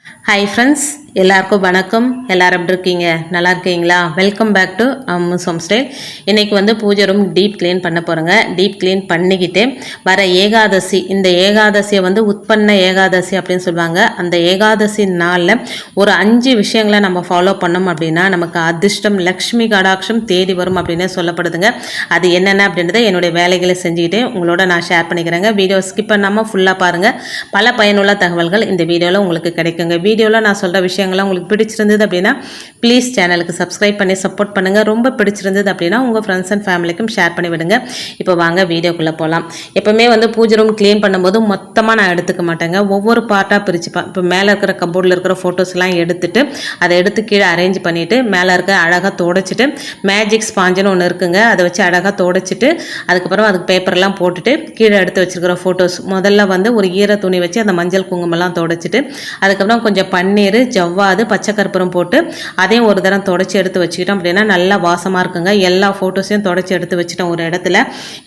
Hi friends, எல்லாருக்கும் வணக்கம். எல்லாரும் எப்படி இருக்கீங்க? நல்லா இருக்கீங்களா? Welcome back to Ammu's home style. இன்றைக்கி பூஜை ரூம் டீப் க்ளீன் பண்ண போகிறோங்க. டீப் க்ளீன் பண்ணிக்கிட்டு வர ஏகாதசி, இந்த ஏகாதசியை உட்பண்ண ஏகாதசி அப்படின்னு சொல்லுவாங்க. அந்த ஏகாதசி நாளில் ஒரு 5 விஷயங்களை நம்ம ஃபாலோ பண்ணோம் அப்படின்னா நமக்கு அதிர்ஷ்டம், லக்ஷ்மி கடாட்சம் தேடி வரும் அப்படின்னே சொல்லப்படுதுங்க. அது என்னென்ன அப்படின்றத என்னுடைய வேலைகளை செஞ்சுக்கிட்டு உங்களோட நான் ஷேர் பண்ணிக்கிறேங்க. வீடியோ ஸ்கிப் பண்ணாமல் ஃபுல்லாக பாருங்கள். பல பயனுள்ள தகவல்கள் இந்த வீடியோவில் உங்களுக்கு கிடைக்குங்க. வீடியோவில் நான் சொல்கிற விஷயங்கள்லாம் உங்களுக்கு பிடிச்சிருந்தது அப்படின்னா ப்ளீஸ் சேனலுக்கு சப்ஸ்கிரைப் பண்ணி சப்போர்ட் பண்ணுங்கள். ரொம்ப பிடிச்சிருந்தது அப்படின்னா உங்கள் ஃப்ரெண்ட்ஸ் அண்ட் ஃபேமிலிக்கும் ஷேர் பண்ணி விடுங்க. இப்போ வாங்க வீடியோக்குள்ளே போகலாம். எப்போவுமே பூஜை ரூம் க்ளீன் பண்ணும்போது மொத்தமாக நான் எடுத்துக்க மாட்டேங்க. ஒவ்வொரு பார்ட்டாக பிரிச்சுப்பேன். இப்போ மேலே இருக்கிற கபோர்டில் இருக்கிற ஃபோட்டோஸ்லாம் எடுத்துட்டு அதை எடுத்து கீழே அரேஞ்ச் பண்ணிவிட்டு மேலே இருக்க அழகாக துடைச்சிட்டு மேஜிக் ஸ்பாஞ்சுன்னு ஒன்று இருக்குங்க, அதை வச்சு அழகாக துடைச்சிட்டு அதுக்கப்புறம் அதுக்கு பேப்பர்லாம் போட்டுட்டு கீழே எடுத்து வச்சுருக்கிற ஃபோட்டோஸ் முதல்ல ஒரு ஈர துணி வச்சு அந்த மஞ்சள் குங்குமம்லாம் துடைச்சிட்டு அதுக்கப்புறம் கொஞ்சம் பன்னீர், ஜவ்வாது, பச்சை கற்பூரம் போட்டு அதையும் ஒரு தரம் தொடச்சி எடுத்து வச்சுக்கிட்டோம் அப்படின்னா நல்லா வாசமாக இருக்குங்க. எல்லா ஃபோட்டோஸையும் தொடச்சி எடுத்து வச்சுட்டோம் ஒரு இடத்துல.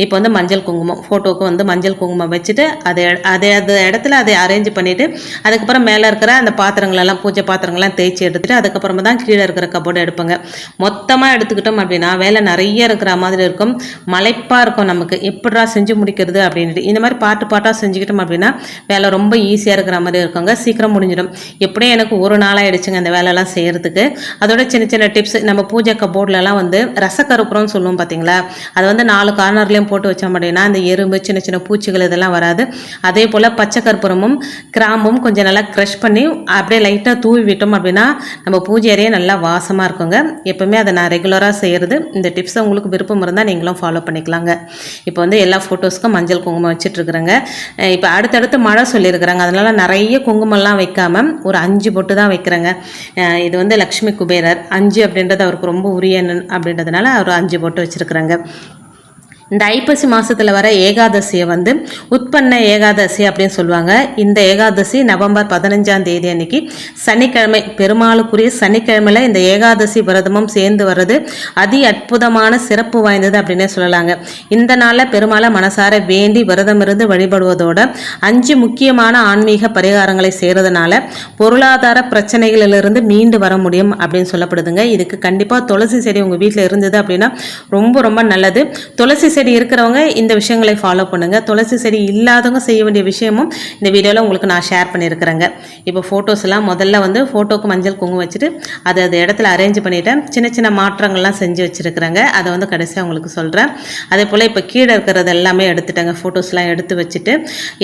இப்போ மஞ்சள் குங்குமம் ஃபோட்டோவுக்கு மஞ்சள் குங்குமம் வச்சுட்டு அது இடத்துல அதை அரேஞ்ச் பண்ணிவிட்டு அதுக்கப்புறம் மேலே இருக்கிற அந்த பாத்திரங்களெல்லாம் பூஜை பாத்திரங்கள்லாம் தேய்ச்சி எடுத்துகிட்டு அதுக்கப்புறமா தான் கீழே இருக்கிற கபோர்டு எடுப்பேங்க. மொத்தமாக எடுத்துக்கிட்டோம் அப்படின்னா வேலை நிறைய இருக்கிற மாதிரி இருக்கும், மலைப்பாக இருக்கும். நமக்கு எப்படா செஞ்சு முடிக்கிறது அப்படின்ட்டு இந்த மாதிரி பாட்டாக செஞ்சுக்கிட்டோம் அப்படின்னா வேலை ரொம்ப ஈஸியாக இருக்கிற மாதிரி இருக்குங்க. சீக்கிரம் முடிஞ்சிடும். எப்படியும் எனக்கு ஒரு நாளாகிடுச்சுங்க அந்த வேலையெல்லாம் செய்கிறதுக்கு. அதோட சின்ன சின்ன டிப்ஸ், நம்ம பூஜை கபோர்ட்லலாம் ரசக்கருப்புறம்னு சொல்லுவோம் பார்த்தீங்களா, அதை 4 கார்னர்லேயும் போட்டு வச்சோம் அப்படின்னா அந்த எறும்பு, சின்ன சின்ன பூச்சிகள் இதெல்லாம் வராது. அதே போல் பச்சை கற்பூரமும் கிராம்பும் கொஞ்சம் நல்லா க்ரஷ் பண்ணி அப்படியே லைட்டாக தூவி விட்டோம் அப்படின்னா நம்ம பூஜை அறையே நல்லா வாசமாக இருக்குங்க. எப்போவுமே அதை நான் ரெகுலராக செய்கிறது. இந்த டிப்ஸை உங்களுக்கு விருப்பம் இருந்தால் நீங்களும் ஃபாலோ பண்ணிக்கலாங்க. இப்போ எல்லா ஃபோட்டோஸ்க்கும் மஞ்சள் குங்குமம் வச்சுட்ருக்குறேங்க. இப்போ அடுத்தடுத்து மழை சொல்லியிருக்கிறாங்க, அதனால் நிறைய குங்குமம்லாம் வைக்காமல் ஒரு 5 பொட்டு தான் வைக்கிறேங்க. இது லக்ஷ்மி குபேரர் 5 அப்படின்றது அவருக்கு ரொம்ப உரிய அப்படின்றதுனால அவர் 5 பொட்டு வச்சுருக்குறாங்க. இந்த ஐப்பசி மாதத்தில் வர ஏகாதசியை உட்பண்ண ஏகாதசி அப்படின்னு சொல்லுவாங்க. இந்த ஏகாதசி நவம்பர் 15ஆம் தேதி அன்னைக்கு சனிக்கிழமை, பெருமாளுக்குரிய சனிக்கிழமையில் இந்த ஏகாதசி விரதமும் சேர்ந்து வர்றது அதி அற்புதமான சிறப்பு வாய்ந்தது அப்படின்னே சொல்லலாங்க. இந்த நாளில் பெருமாளை மனசார வேண்டி விரதம் இருந்து வழிபடுவதோட 5 முக்கியமான ஆன்மீக பரிகாரங்களை செய்கிறதுனால பொருளாதார பிரச்சனைகளிலிருந்து மீண்டு வர முடியும் அப்படின்னு சொல்லப்படுதுங்க. இதுக்கு கண்டிப்பாக துளசி செடி உங்கள் வீட்டில் இருந்தது அப்படின்னா ரொம்ப ரொம்ப நல்லது. துளசி செடி இருக்கிறவங்க இந்த விஷயங்களை ஃபாலோ பண்ணுங்கள். துளசி செடி இல்லாதவங்க செய்ய வேண்டிய விஷயமும் இந்த வீடியோவில் உங்களுக்கு நான் ஷேர் பண்ணியிருக்கிறேங்க. இப்போ ஃபோட்டோஸ் எல்லாம் முதல்ல ஃபோட்டோக்கு மஞ்சள் குங்குமம் வச்சுட்டு அது இடத்துல அரேஞ்ச் பண்ணிவிட்டேன். சின்ன சின்ன மாற்றங்கள்லாம் செஞ்சு வச்சுருக்கிறேங்க. அதை கடைசியாக உங்களுக்கு சொல்கிறேன். அதே போல் இப்போ கீழே இருக்கிறது எல்லாமே எடுத்துட்டேங்க. ஃபோட்டோஸ்லாம் எடுத்து வச்சுட்டு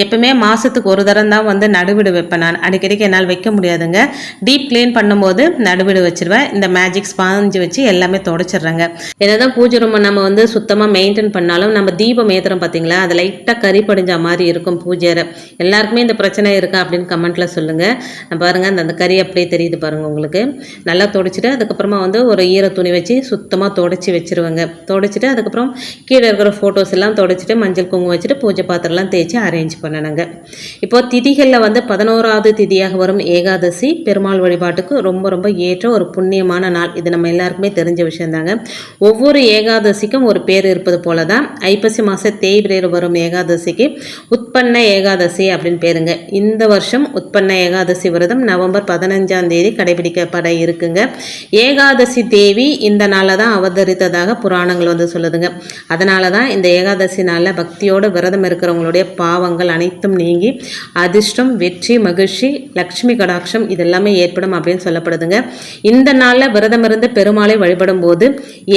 எப்பவுமே மாதத்துக்கு ஒரு தரம் தான் நடுவிடு வைப்பேன். நான் அடிக்கடிக்கு என்னால் வைக்க முடியாதுங்க. டீப் க்ளீன் பண்ணும்போது நடுவிடு வச்சுருவேன். இந்த மேஜிக் ஸ்பாஞ்சு வச்சு எல்லாமே தொடச்சிடுறேங்க. என்னதான் பூஜை ரூம் நம்ம சுத்தமாக மெயின்டைன் பண்ணாலும் நம்ம தீபம் ஏற்றுறோம் பார்த்தீங்களா, அது லைட்டாக கறி படிஞ்ச மாதிரி இருக்கும் பூஜை. எல்லாருக்குமே இந்த பிரச்சனை இருக்கா அப்படின்னு கமெண்ட்டில் சொல்லுங்கள். பாருங்கள் அந்த கறி அப்படியே தெரியுது பாருங்கள் உங்களுக்கு. நல்லா துடைச்சிட்டு அதுக்கப்புறமா ஒரு ஈர துணி வச்சு சுத்தமாக துடைச்சி வச்சுருவேங்க. துடைச்சிட்டு அதுக்கப்புறம் கீழே இருக்கிற ஃபோட்டோஸ் எல்லாம் துடைச்சிட்டு மஞ்சள் குங்குமம் வச்சுட்டு பூஜை பாத்திரம்லாம் தேய்ச்சி அரேஞ்ச் பண்ணணுங்க. இப்போது திதிகளில் 11வது திதியாக வரும் ஏகாதசி பெருமாள் வழிபாட்டுக்கு ரொம்ப ரொம்ப ஏற்ற ஒரு புண்ணியமான நாள். இது நம்ம எல்லாருக்குமே தெரிஞ்ச விஷயந்தாங்க. ஒவ்வொரு ஏகாதசிக்கும் ஒரு பேர் இருப்பது போல தான் ஐப்பசி மாத தேய்பிரையில் வரும் ஏகாதசிக்கு உட்பண்ண ஏகாதசி அப்படின்னு பேருங்க. இந்த வருஷம் உட்பண்ண ஏகாதசி விரதம் நவம்பர் 15ஆம் தேதி கடைபிடிக்கப்பட இருக்குங்க. ஏகாதசி தேவி இந்த நாளில் தான் அவதரித்ததாக புராணங்கள் சொல்லுதுங்க. அதனால தான் இந்த ஏகாதசி நாளில் பக்தியோட விரதம் இருக்கிறவங்களுடைய பாவங்கள் அனைத்தும் நீங்கி அதிர்ஷ்டம், வெற்றி, மகிழ்ச்சி, லக்ஷ்மி கடாட்சம் இதெல்லாமே ஏற்படும் அப்படின்னு சொல்லப்படுதுங்க. இந்த நாளில் விரதம் இருந்து பெருமாளை வழிபடும் போது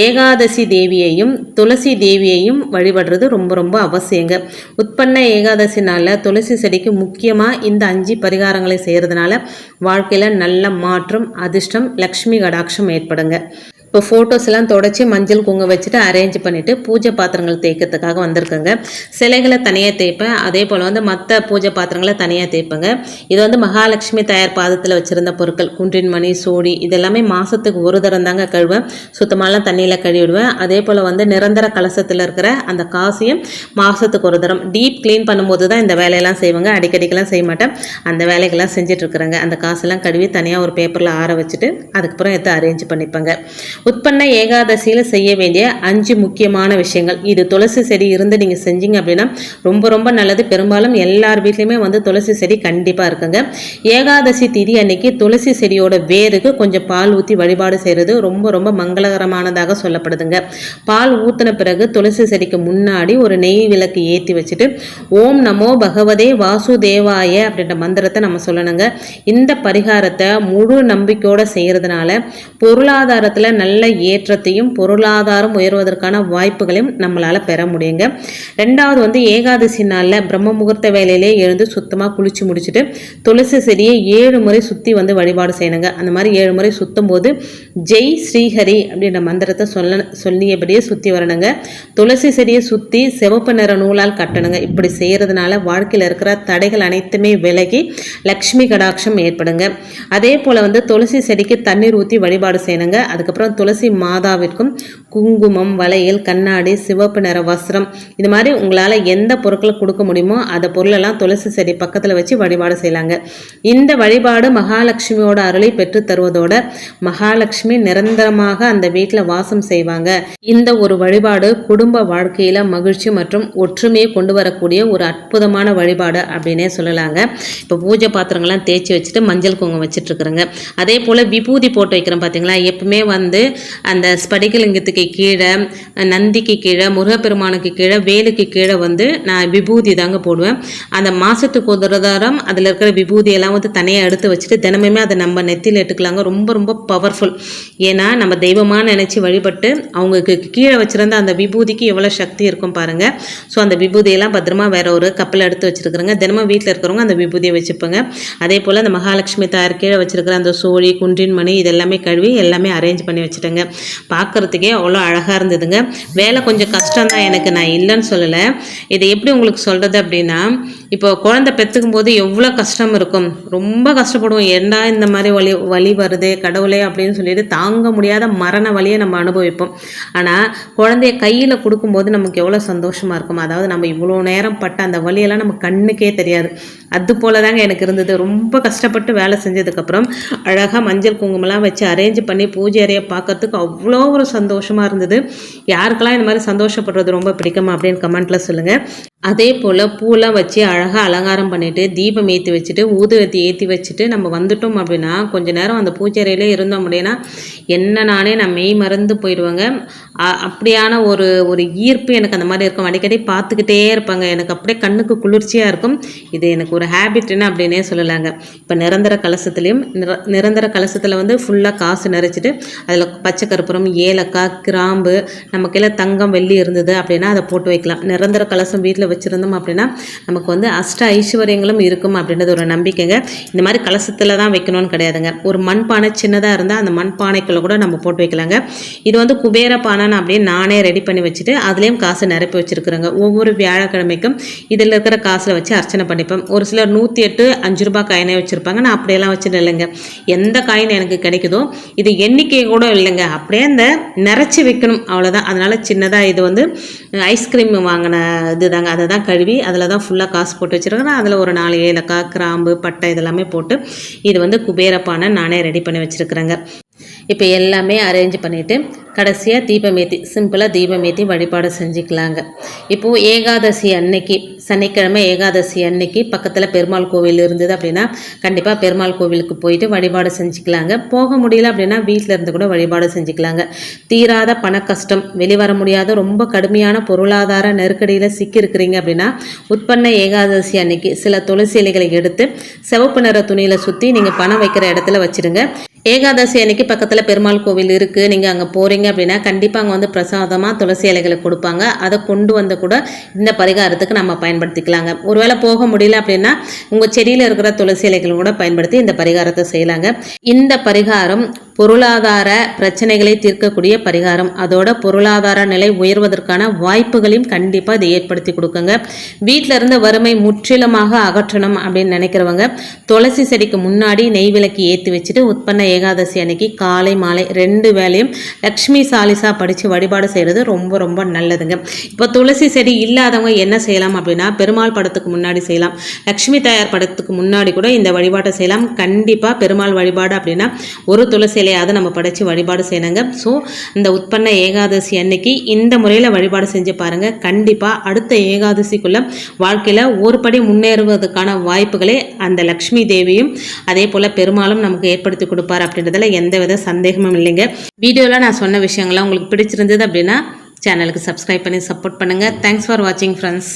ஏகாதசி தேவியையும் துளசி தேவியையும் வழிபடுறது ரொம்ப ரொம்ப அவசியங்க. உட்பண்ண ஏகாதசி நாளில் துளசி செடிக்கு முக்கியமாக இந்த 5 பரிகாரங்களை செய்கிறதுனால வாழ்க்கையில் நல்ல மாற்றம், அதிர்ஷ்டம், லக்ஷ்மி கடாட்சம் ஏற்படுங்க. இப்போ ஃபோட்டோஸ் எல்லாம் தொடச்சி மஞ்சள் குங்குமம் வச்சுட்டு அரேஞ்ச் பண்ணிவிட்டு பூஜை பாத்திரங்கள் தேய்க்கிறதுக்காக வந்திருக்கேங்க. சிலைகளை தனியாக தேய்ப்பேன். அதே போல் மற்ற பூஜை பாத்திரங்களை தனியாக தேய்ப்பேங்க. இது மகாலட்சுமி தயார் பாதத்தில் வச்சுருந்த பொருட்கள், குன்றின் மணி, சோடி இதெல்லாமே மாதத்துக்கு ஒரு தரம் தாங்க கழுவேன். சுத்தமாலாம் தண்ணியில் கழுவிடுவேன். அதே போல் நிரந்தர கலசத்தில் இருக்கிற அந்த காசையும் மாதத்துக்கு ஒரு தரம் டீப் க்ளீன் பண்ணும்போது தான் இந்த வேலையெல்லாம் செய்வாங்க. அடிக்கடிக்கெல்லாம் செய்ய மாட்டேன். அந்த வேலைகள்லாம் செஞ்சிட்ருக்குறேங்க. அந்த காசெல்லாம் கழுவி தனியாக ஒரு பேப்பரில் ஆற வச்சுட்டு அதுக்கப்புறம் எடுத்து அரேஞ்ச் பண்ணிப்பேங்க. உட்பன்ன ஏகாதசியில் செய்ய வேண்டிய 5 முக்கியமான விஷயங்கள். இது துளசி செடி இருந்து நீங்கள் செஞ்சீங்க அப்படின்னா ரொம்ப ரொம்ப நல்லது. பெரும்பாலும் எல்லார் வீட்லையுமே வந்து துளசி செடி கண்டிப்பாக இருக்குங்க. ஏகாதசி திதி அன்னைக்கு துளசி செடியோட வேருக்கு கொஞ்சம் பால் ஊற்றி வழிபாடு செய்கிறது ரொம்ப ரொம்ப மங்களகரமானதாக சொல்லப்படுதுங்க. பால் ஊற்றின பிறகு துளசி செடிக்கு முன்னாடி ஒரு நெய் விளக்கு ஏற்றி வச்சுட்டு ஓம் நமோ பகவதே வாசுதேவாய அப்படின்ற மந்திரத்தை நம்ம சொல்லணுங்க. இந்த பரிகாரத்தை முழு நம்பிக்கையோடு செய்கிறதுனால பொருளாதாரத்தில் நல்ல ஏற்றத்தையும் பொருளாதாரம் உயர்வதற்கான வாய்ப்புகளையும் நம்மளால் பெற முடியுங்க. ரெண்டாவது வந்து ஏகாதசி நாளில் பிரம்ம முகூர்த்த வேலையிலே எழுந்து சுத்தமாக குளிச்சு முடிச்சுட்டு துளசி செடியை 7 முறை சுற்றி வந்து வழிபாடு செய்யணுங்க. அந்த மாதிரி 7 முறை சுற்றும் போது ஜெய் ஸ்ரீஹரி அப்படின்ற மந்திரத்தை சொல்லியபடியே சுற்றி வரணுங்க. துளசி செடியை சுற்றி சிவப்பு நிற நூலால் கட்டணுங்க. இப்படி செய்கிறதுனால வாழ்க்கையில் இருக்கிற தடைகள் அனைத்துமே விலகி லக்ஷ்மி கடாட்சம் ஏற்படுங்க. அதே போல் வந்து துளசி செடிக்கு தண்ணீர் ஊற்றி வழிபாடு செய்யணுங்க. அதுக்கப்புறம் துளசி மாதாவிற்கும் குங்குமம், வளையல், கண்ணாடி, சிவப்பு நிற வஸ்திரம், இது மாதிரி உங்களால் எந்த பொருட்களை கொடுக்க முடியுமோ அந்த பொருளெல்லாம் துளசி செடி பக்கத்தில் வச்சு வழிபாடு செய்யலாங்க. இந்த வழிபாடு மகாலட்சுமியோட அருளை பெற்று தருவதோட மகாலட்சுமி நிரந்தரமாக அந்த வீட்டில் வாசம் செய்வாங்க. இந்த ஒரு வழிபாடு குடும்ப வாழ்க்கையில் மகிழ்ச்சி மற்றும் ஒற்றுமையை கொண்டு வரக்கூடிய ஒரு அற்புதமான வழிபாடு அப்படின்னே சொல்லலாங்க. இப்போ பூஜை பாத்திரங்கள்லாம் தேய்ச்சி வச்சுட்டு மஞ்சள் குங்குமம் வச்சுட்டு இருக்கிறேங்க. அதே போல் விபூதி போட்டு வைக்கிறேன் பார்த்தீங்களா. எப்பவுமே வந்து அந்த ஸ்படிகலிங்கத்துக்கு கீழே, நந்திக்கு கீழே, முருகப்பெருமானுக்கு கீழே, வேலுக்கு கீழே வந்து நான் விபூதி தாங்க போடுவேன். அந்த மாதத்துக்கு ஒரு தரம் அதில் இருக்கிற விபூதியெல்லாம் வந்து தனியாக எடுத்து வச்சுட்டு தினமுமே அதை நம்ம நெத்தியில் எடுத்துக்கலாங்க. ரொம்ப ரொம்ப பவர்ஃபுல். ஏன்னா நம்ம தெய்வமாக நினச்சி வழிபட்டு அவங்களுக்கு கீழே வச்சுருந்த அந்த விபூதிக்கு எவ்வளோ சக்தி இருக்கும் பாருங்கள். ஸோ அந்த விபூதியெல்லாம் பத்திரமா வேற ஒரு கப்பில் எடுத்து வச்சுருக்குறேங்க. தினமும் வீட்டில் இருக்கிறவங்க அந்த விபூதியை வச்சுப்போங்க. அதே போல் அந்த மகாலட்சுமி தாயார் கீழே வச்சுருக்கிற அந்த சோழி, குன்றின் மணி இதெல்லாமே கழுவி எல்லாமே அரேஞ்ச் பண்ணி வச்சுட்டேங்க. பார்க்குறதுக்கே அவ்வளோ அழகாக இருந்ததுங்க. வேலை கொஞ்சம் கஷ்டம்தான் எனக்கு, நான் இல்லைன்னு சொல்லலை. இதை எப்படி உங்களுக்கு சொல்கிறது அப்படின்னா, இப்போ குழந்தை பெற்றுக்கும் போது எவ்வளோ கஷ்டம் இருக்கும், ரொம்ப கஷ்டப்படுவோம். ஏண்டா இந்த மாதிரி வலி வருது கடவுளே அப்படின்னு சொல்லிட்டு தாங்க முடியாத மரண வலியை நம்ம அனுபவிப்போம். ஆனால் குழந்தைய கையில் கொடுக்கும்போது நமக்கு எவ்வளோ சந்தோஷமாக இருக்கும். அதாவது நம்ம இவ்வளோ நேரம் பட்ட அந்த வலியெல்லாம் நம்ம கண்ணுக்கே தெரியாது. அது போல தாங்க எனக்கு இருந்தது. ரொம்ப கஷ்டப்பட்டு வேலை செஞ்சதுக்கப்புறம் அழகாக மஞ்சள் குங்குமம்லாம் வச்சு அரேஞ்ச் பண்ணி பூஜை அறையை பார்க்கறதுக்கு அவ்வளோ ஒரு சந்தோஷமாக இருந்தது. யாருக்கெல்லாம் இந்த மாதிரி சந்தோஷப்படுறது ரொம்ப பிடிக்குமா அப்படின்னு கமெண்ட்டில் சொல்லுங்கள். அதே போல் பூலாம் வச்சு அழகாக அலங்காரம் பண்ணிவிட்டு தீபம் ஏற்றி வச்சுட்டு ஊதுவத்தி ஏற்றி வச்சுட்டு நம்ம வந்துட்டோம் அப்படின்னா கொஞ்சம் நேரம் அந்த பூஜையிலே இருந்தோம் அப்படின்னா நானே நான் மெய் மறந்து போயிடுவேங்க. அப்படியான ஒரு ஈர்ப்பு எனக்கு அந்த மாதிரி இருக்கும். அடிக்கடி பார்த்துக்கிட்டே இருப்பாங்க. எனக்கு அப்படியே கண்ணுக்கு குளிர்ச்சியாக இருக்கும். இது எனக்கு ஒரு ஹேபிட்னு அப்படின்னே சொல்லலாங்க. இப்போ நிரந்தர கலசத்துலேயும் நிரந்தர கலசத்தில் வந்து ஃபுல்லாக காசு நிறைச்சிட்டு அதில் பச்சை கற்பூரம், ஏலக்காய், கிராம்பு, நமக்கெல்லாம் தங்கம், வெள்ளி இருந்தது அப்படின்னா அதை போட்டு வைக்கலாம். நிரந்தர கலசம் வீட்டில் வச்சுருந்தோம் அப்படின்னா நமக்கு வந்து அஷ்ட ஐஸ்வர்யங்களும் இருக்கும் அப்படின்றது ஒரு நம்பிக்கைங்க. இந்த மாதிரி கலசத்தில் தான் வைக்கணும்னு கிடையாதுங்க. ஒரு மண்பானை சின்னதாக இருந்தால் அந்த மண்பானைக்குள்ளே கூட நம்ம போட்டு வைக்கலாங்க. இது வந்து குபேர பானை அப்படியே நானே ரெடி பண்ணி வச்சுட்டு அதுலேயும் காசு நிரப்பி வச்சுருக்குறேங்க. ஒவ்வொரு வியாழக்கிழமைக்கும் இதில் இருக்கிற காசில் வச்சு அர்ச்சனை பண்ணிப்பேன். ஒரு சிலர் 108 5 ரூபாய் காயினே வச்சுருப்பாங்க. நான் அப்படியெல்லாம் வச்சுட்டு இல்லைங்க. எந்த காயின் எனக்கு கிடைக்குதோ, இது எண்ணிக்கை கூட இல்லைங்க, அப்படியே அந்த நிறச்சி வைக்கணும் அவ்வளோதான். அதனால் சின்னதாக இது வந்து ஐஸ்கிரீம் வாங்கின இது தாங்க. அதை தான் கழுவி அதில் தான் ஃபுல்லாக காசு போட்டு வச்சுருக்கேன். அதில் ஒரு 4 ஏலக்காய், கிராம்பு, பட்டை இதெல்லாமே போட்டு இது வந்து குபேரப்பானை நானே ரெடி பண்ணி வச்சுருக்குறேங்க. இப்போ எல்லாமே அரேஞ்ச் பண்ணிவிட்டு கடைசியாக தீபமேற்றி சிம்பிளாக தீபமேற்றி வழிபாடு செஞ்சுக்கலாங்க. இப்போது ஏகாதசி அன்னைக்கு, சனிக்கிழமை ஏகாதசி அன்னைக்கு பக்கத்தில் பெருமாள் கோவில் இருந்தது அப்படின்னா கண்டிப்பாக பெருமாள் கோவிலுக்கு போயிட்டு வழிபாடு செஞ்சுக்கலாங்க. போக முடியல அப்படின்னா வீட்டில் இருந்து கூட வழிபாடு செஞ்சுக்கலாங்க. தீராத பண கஷ்டம், வெளிவர முடியாத ரொம்ப கடுமையான பொருளாதார நெருக்கடியில் சிக்கியிருக்கிறீங்க அப்படின்னா உட்பன்ன ஏகாதசி அன்னைக்கு சில துளசி இலைகளை எடுத்து சிவப்பு நிற துணியில் சுற்றி நீங்கள் பணம் வைக்கிற இடத்துல வச்சுடுங்க. ஏகாதசி அன்னைக்கு பக்கத்தில் பெருமாள் கோவில் இருக்குது, நீங்கள் அங்கே போகிறீங்க அப்படின்னா கண்டிப்பாக அங்கே வந்து பிரசாதமாக துளசி இலைகளை கொடுப்பாங்க. அதை கொண்டு வந்து கூட இந்த பரிகாரத்துக்கு நம்ம பயன்படுத்திக்கலாங்க. ஒருவேளை போக முடியல அப்படின்னா உங்கள் செடியில் இருக்கிற துளசி இலைகள் கூட பயன்படுத்தி இந்த பரிகாரத்தை செய்யலாங்க. இந்த பரிகாரம் பொருளாதார பிரச்சனைகளை தீர்க்கக்கூடிய பரிகாரம். அதோட பொருளாதார நிலை உயர்வதற்கான வாய்ப்புகளையும் கண்டிப்பாக இதை ஏற்படுத்தி கொடுக்குங்க. வீட்டில் இருந்த வறுமை முற்றிலுமாக அகற்றணும் அப்படின்னு நினைக்கிறவங்க துளசி செடிக்கு முன்னாடி நெய் விளக்கு ஏற்றி வச்சுட்டு உட்பன்ன ஏகாதசி அன்னைக்கு காலை மாலை 2 வேளையும் லக்ஷ்மி சாலிசா படித்து வழிபாடு செய்கிறது ரொம்ப ரொம்ப நல்லதுங்க. இப்போ துளசி செடி இல்லாதவங்க என்ன செய்யலாம் அப்படின்னா பெருமாள் படத்துக்கு முன்னாடி செய்யலாம். லக்ஷ்மி தாயார் படத்துக்கு முன்னாடி கூட இந்த வழிபாட்டை செய்யலாம். கண்டிப்பாக பெருமாள் வழிபாடு அப்படின்னா ஒரு துளசி இலையாவது நம்ம படைச்சு வழிபாடு செய்யணுங்க. ஸோ இந்த உட்பன்ன ஏகாதசி அன்னைக்கு இந்த முறையில் வழிபாடு செஞ்சு பாருங்கள். கண்டிப்பாக அடுத்த ஏகாதசிக்குள்ள வாழ்க்கையில் ஒரு படி முன்னேறுவதற்கான வாய்ப்புகளே அந்த லக்ஷ்மி தேவியும் அதே போல் பெருமாளும் நமக்கு ஏற்படுத்தி கொடுப்பார் அப்படின்றதுல எந்தவித சந்தேகமும் இல்லைங்க. வீடியோவில் நான் சொன்ன விஷயங்கள்லாம் உங்களுக்கு பிடிச்சிருந்தது அப்படின்னா சேனலுக்கு சப்ஸ்கிரைப் பண்ணி சப்போர்ட் பண்ணுங்கள். தேங்க்ஸ் ஃபார் வாட்சிங் ஃப்ரெண்ட்ஸ்.